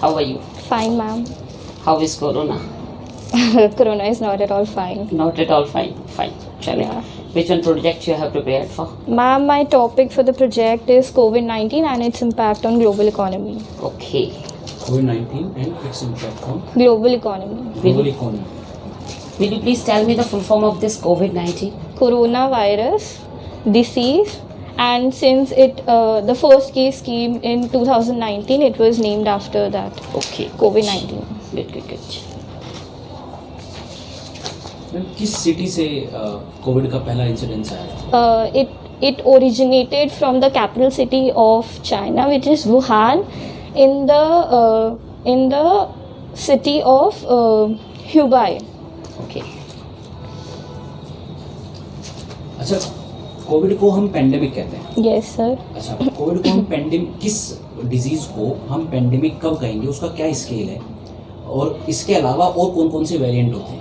How are you? Fine, ma'am. How is Corona? Corona is not at all fine. Not at all fine. Fine. Chale. Yeah. Which one project you have prepared for? Ma'am, my topic for the project is COVID-19 and its impact on global economy. Okay. COVID-19 and its impact on Global economy. global economy. Will you please tell me the full form of this COVID-19? Coronavirus disease, and since the first case came in 2019, it was named after that. Okay. COVID-19. Good. Ma'am किस city से Covid का पहला incidence आया? It originated from the capital city of China, which is Wuhan, in the city of Hubei. Okay. अच्छा, Covid को हम pandemic कहते हैं. Yes, sir. अच्छा, कोविड को हम पेंडेमिक, किस डिजीज को हम पेंडेमिक कब कहेंगे, उसका क्या स्केल है, और इसके अलावा और कौन कौन से वेरिएंट होते हैं?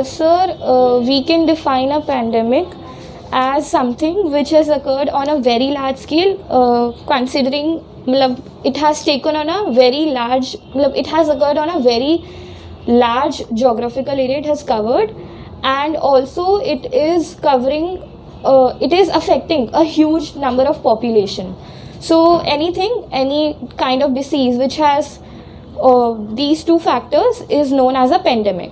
Sir, we can define a pandemic as something which has occurred on a very large scale, considering it has taken on a very large, it has occurred on a very large geographical area it has covered, and also it is covering, it is affecting a huge number of population. So any kind of disease which has these two factors is known as a pandemic.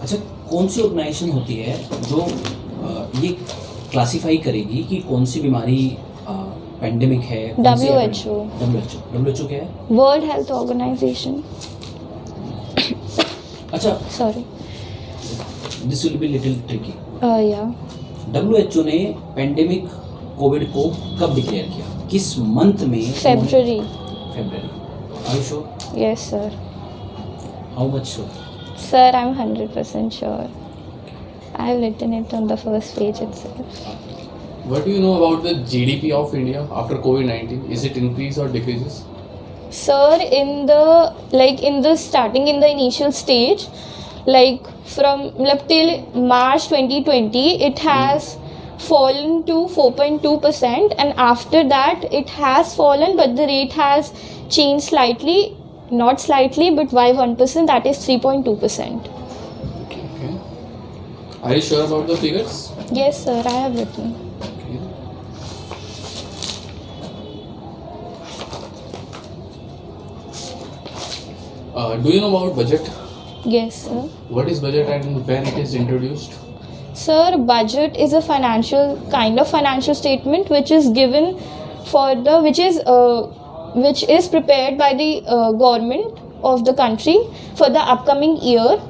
अच्छा, कौन सी organisation होती है जो ये classify करेगी कि कौन सी बीमारी पेंडेमिक है? WHO. WHO क्या है? World Health Organization. अच्छा, Sorry. This will be little tricky. Yeah. WHO ने पेंडेमिक कोविड को कब डिक्लेयर किया, किस मंथ में? February. Are you sure? Yes, sir. How much sure? Sir, I'm 100% sure. I have written it on the first page itself. What do you know about the GDP of India after COVID-19? Is it increase or decreases? Sir, in the starting, in the initial stage, like from till March 2020, it has fallen to 4.2%, and after that it has fallen, but the rate has changed slightly, not slightly, but by 1%, that is 3.2%. Okay. Are you sure about the figures? Yes, sir, I have written. Okay. Do you know about budget? Yes, sir. What is budget and when it is introduced? Sir, budget is a kind of financial statement which is given for which is prepared by the government of the country for the upcoming year,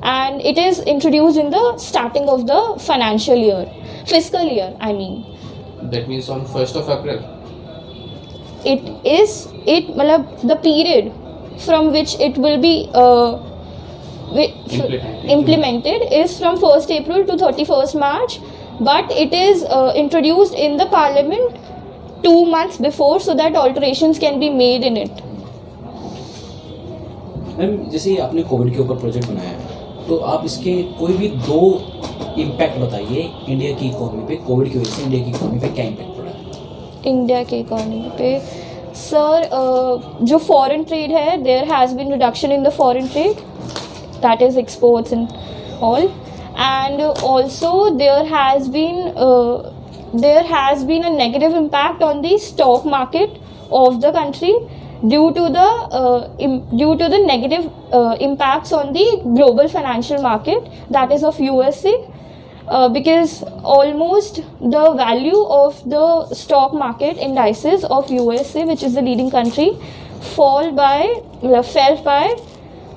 and it is introduced in the starting of the fiscal year, I mean. That means on 1st of April. The period from which it will be implemented is from 1st April to 31st March, but it is introduced in the parliament 2 months before, so that alterations can be made in it. Ma'am, जैसे आपने Covid के ऊपर project बनाया है, तो आप इसके कोई भी 2 इम्पैक्ट बताइए इंडिया की इकोनॉमी पे. कोविड की वजह से इंडिया की इकोनॉमी पे क्या इम्पैक्ट पड़ा है? इंडिया की इकोनॉमी पे सर, जो फॉरेन ट्रेड है, there has been reduction in the foreign trade, that is exports and all, and also there has been a negative impact on the stock market of the country due to the negative impacts on the global financial market, that is of USA, because almost the value of the stock market indices of USA, which is the leading country, fell by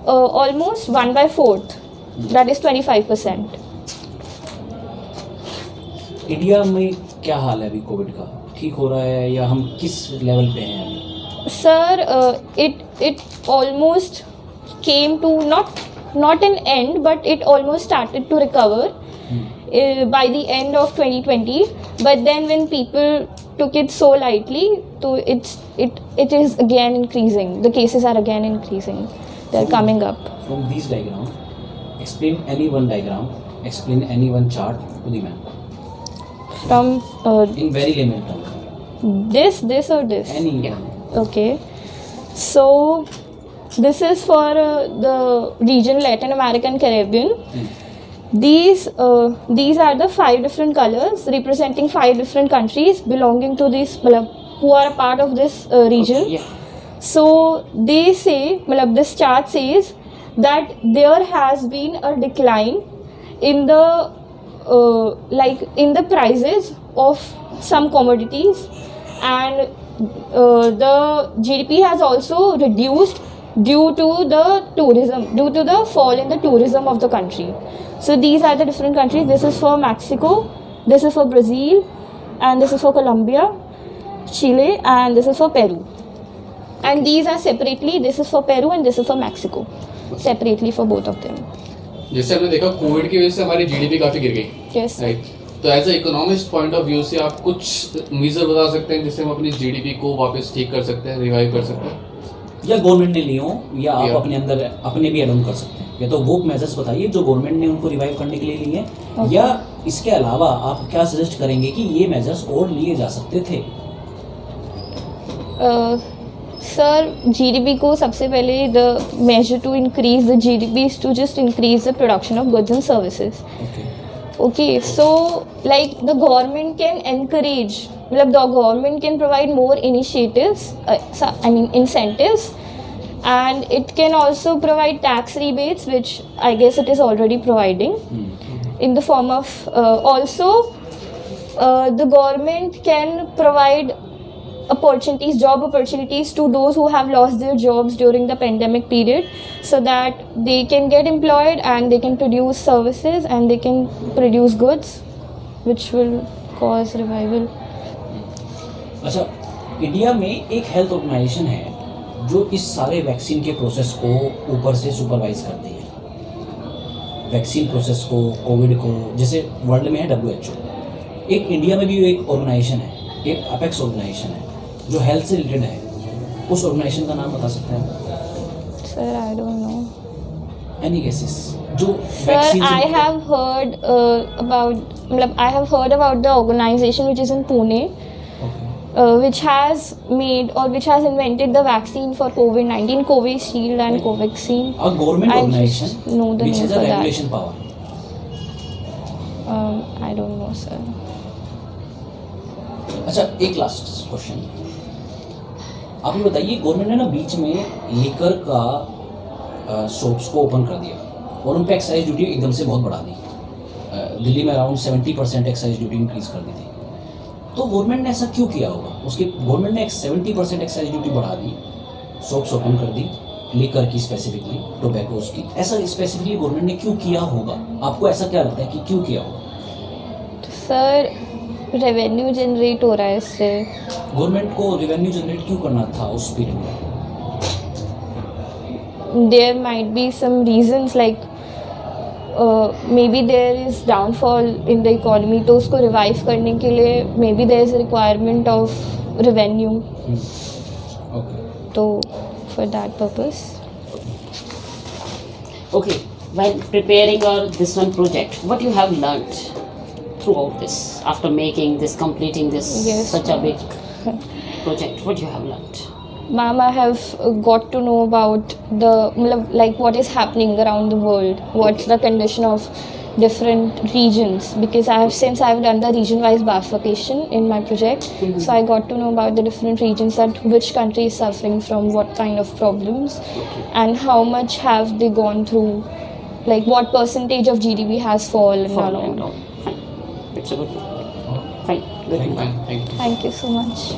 almost 1/4, that is 25%. India में क्या हाल है अभी Covid का? ठीक हो रहा है या हम किस लेवल पे हैं अभी? Sir, it almost came to not an end, but it almost started to recover by the end of 2020. But then when people took it so lightly, so it is again increasing. The cases are again increasing. They are coming up. From these diagram, explain any one diagram, explain any one chart to the man. From In very layman terms. this or this? Any Yeah. one. Okay. So this is for the region Latin American Caribbean. These are the 5 different colors representing 5 different countries belonging to this who are a part of this region. Yeah. So they say, this chart says that there has been a decline in the in the prices of some commodities, and the GDP has also reduced due to the fall in the tourism of the country. So these are the different countries. This is for Mexico, this is for Brazil, and this is for Colombia, Chile, and this is for Peru. And these are separately, this is for Peru and this is for Mexico, separately for both of them. जैसे हमने देखा Covid की वजह से हमारी GDP काफी गिर गई, Yes. राइट? तो as a economist point of view से आप कुछ मेजर बता सकते हैं जिससे हम अपनी जीडीपी को वापस ठीक कर सकते हैं, रिवाइव कर सकते हैं? या गवर्नमेंट ने लिए हो या आप Yeah. अपने अंदर अपने भी एड ऑन कर सकते हैं। या तो वो मेजर्स बताइए जो गवर्नमेंट ने उनको रिवाइव करने के लिए लिए हैं, Okay. या इसके अलावा आप क्या सजेस्ट करेंगे कि ये मेजर्स और लिए जा सकते थे? सर GDP को सबसे पहले the measure to increase the GDP is to just increase the production of goods and services. Okay, so like the government can encourage, the government can provide more initiatives, incentives, and it can also provide tax rebates, which I guess it is already providing in the form of also the government can provide job opportunities to those who have lost their jobs during the pandemic period, so that they can get employed and they can produce services and they can produce goods which will cause revival. अच्छा, India में एक health organisation है जो इस सारे vaccine के process को ऊपर से सुपरवाइज करती है, वैक्सीन प्रोसेस को, कोविड को, जैसे वर्ल्ड में है WHO। एक इंडिया में भी एक ऑर्गेनाइजेशन है, एक अपेक्स ऑर्गेनाइजेशन है जो हेल्थ से रिलेटेड है। उस ऑर्गेनाइजेशन का नाम बता सकते हैं? Sir, I don't know. Any cases जो Sir, vaccine I have heard about the organization which is in Pune, which has made or which has invented the vaccine for COVID-19, Covishield and Covaxin. a government I organization just know the which name has a for that. regulation power. I don't know, sir. अच्छा, एक last question आप ये बताइए, government ने ना बीच में liquor का shops को ओपन कर दिया और उन पे एक्साइज ड्यूटी एकदम से बहुत बढ़ा दी। दिल्ली में अराउंड 70% एक्साइज ड्यूटी इंक्रीज कर दी थी। तो गवर्नमेंट ने ऐसा क्यों किया होगा? उसके गवर्नमेंट ने 70% एक्साइज ड्यूटी बढ़ा दी, शॉप्स ओपन कर दी लीकर की, स्पेसिफिकली टोबैकोस की। ऐसा स्पेसिफिकली गवर्नमेंट ने क्यों किया होगा? आपको ऐसा क्या लगता है कि क्यों किया होगा? सर, रेवेन्यू जनरेट हो रहा है इससे। गवर्नमेंट को रेवेन्यू जनरेट क्यों करना था उस पीरियड में? There might be some reasons like maybe there is downfall in the economy, तो उसको revive करने के लिए maybe there is a requirement of revenue. Okay, तो for that purpose. Okay, while preparing this one project, what you have learnt throughout this, after making this, completing this, Yes, such a big project, what you have learnt? Ma'am, I have got to know about what is happening around the world. What's the condition of different regions? Because since I've done the region-wise bifurcation in my project, so I got to know about the different regions, that which country is suffering from what kind of problems, and how much have they gone through, like what percentage of GDP has fallen and all. Fine. It's a good. Fine. Good. Thank you. Thank you so much.